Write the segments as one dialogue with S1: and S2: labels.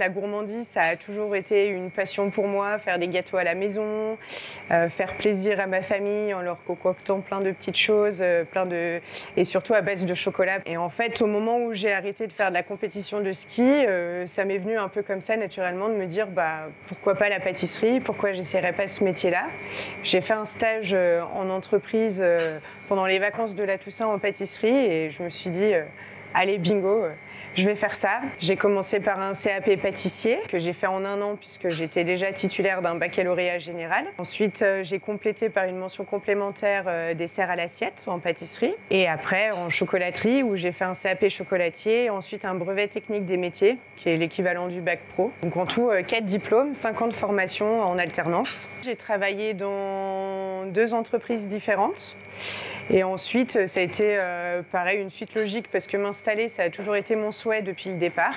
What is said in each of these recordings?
S1: La gourmandise, ça a toujours été une passion pour moi, faire des gâteaux à la maison, faire plaisir à ma famille en leur concoctant plein de petites choses, et surtout à base de chocolat. Et en fait, au moment où j'ai arrêté de faire de la compétition de ski, ça m'est venu un peu comme ça naturellement de me dire pourquoi pas la pâtisserie, pourquoi j'essaierais pas ce métier-là. J'ai fait un stage en entreprise pendant les vacances de la Toussaint en pâtisserie et je me suis dit allez bingo, je vais faire ça. J'ai commencé par un CAP pâtissier que j'ai fait en 1 an puisque j'étais déjà titulaire d'un baccalauréat général. Ensuite, j'ai complété par une mention complémentaire dessert à l'assiette en pâtisserie. Et après, en chocolaterie où j'ai fait un CAP chocolatier et ensuite un brevet technique des métiers qui est l'équivalent du bac pro. Donc en tout, 4 diplômes, 5 ans de formation en alternance. J'ai travaillé dans 2 entreprises différentes. Et ensuite, ça a été pareil, une suite logique parce que m'installer, ça a toujours été mon souhait depuis le départ.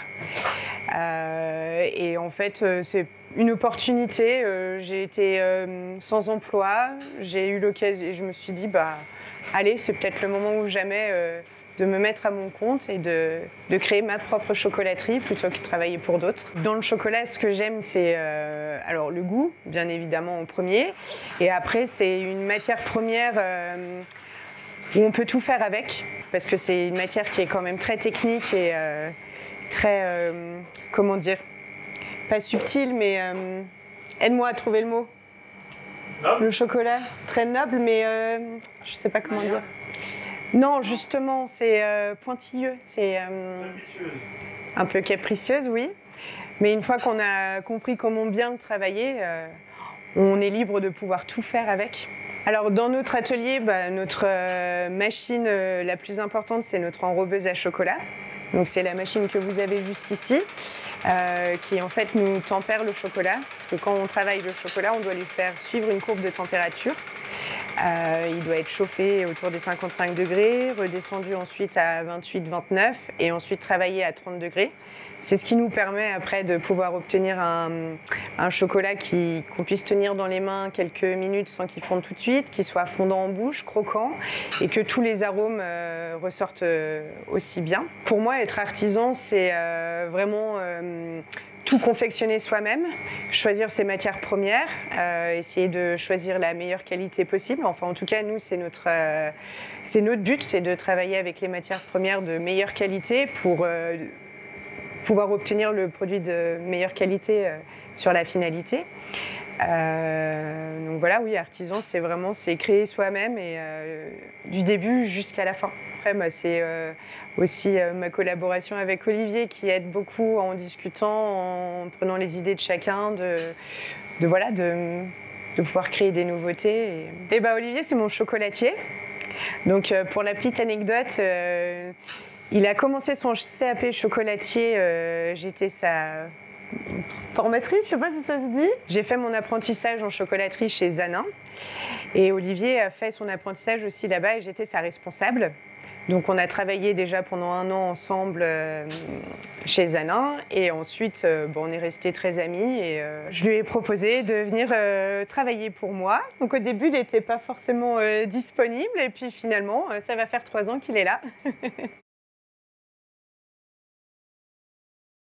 S1: Et en fait, c'est une opportunité. J'ai été sans emploi, j'ai eu l'occasion et je me suis dit, allez, c'est peut-être le moment ou jamais de me mettre à mon compte et de créer ma propre chocolaterie plutôt que de travailler pour d'autres. Dans le chocolat, ce que j'aime, c'est alors le goût, bien évidemment en premier. Et après, c'est une matière première où on peut tout faire avec, parce que c'est une matière qui est quand même très technique et très, comment dire, pas subtile, mais aide-moi à trouver le mot. Noble. Le chocolat, très noble, mais je sais pas comment dire. Non, justement, c'est pointilleux, c'est un peu capricieuse, oui. Mais une fois qu'on a compris comment bien le travailler, on est libre de pouvoir tout faire avec. Alors dans notre atelier, notre machine la plus importante, c'est notre enrobeuse à chocolat. Donc c'est la machine que vous avez jusqu'ici, qui en fait nous tempère le chocolat. Parce que quand on travaille le chocolat, on doit lui faire suivre une courbe de température. Il doit être chauffé autour des 55 degrés, redescendu ensuite à 28-29 et ensuite travaillé à 30 degrés. C'est ce qui nous permet après de pouvoir obtenir un chocolat qu'on puisse tenir dans les mains quelques minutes sans qu'il fonde tout de suite, qu'il soit fondant en bouche, croquant et que tous les arômes ressortent aussi bien. Pour moi, être artisan, c'est vraiment tout confectionner soi-même, choisir ses matières premières, essayer de choisir la meilleure qualité possible. Enfin, en tout cas, nous, c'est notre but, c'est de travailler avec les matières premières de meilleure qualité pour pouvoir obtenir le produit de meilleure qualité sur la finalité. Donc voilà, oui, artisan, c'est créer soi-même et du début jusqu'à la fin. Après, c'est aussi ma collaboration avec Olivier qui aide beaucoup en discutant, en prenant les idées de chacun, de pouvoir créer des nouveautés. Et Olivier, c'est mon chocolatier. Donc pour la petite anecdote, il a commencé son CAP chocolatier, j'étais sa formatrice, je sais pas si ça se dit. J'ai fait mon apprentissage en chocolaterie chez Zanin et Olivier a fait son apprentissage aussi là-bas et j'étais sa responsable. Donc on a travaillé déjà pendant 1 an ensemble chez Zanin et ensuite on est restés très amis et je lui ai proposé de venir travailler pour moi. Donc au début il n'était pas forcément disponible et puis finalement ça va faire 3 ans qu'il est là.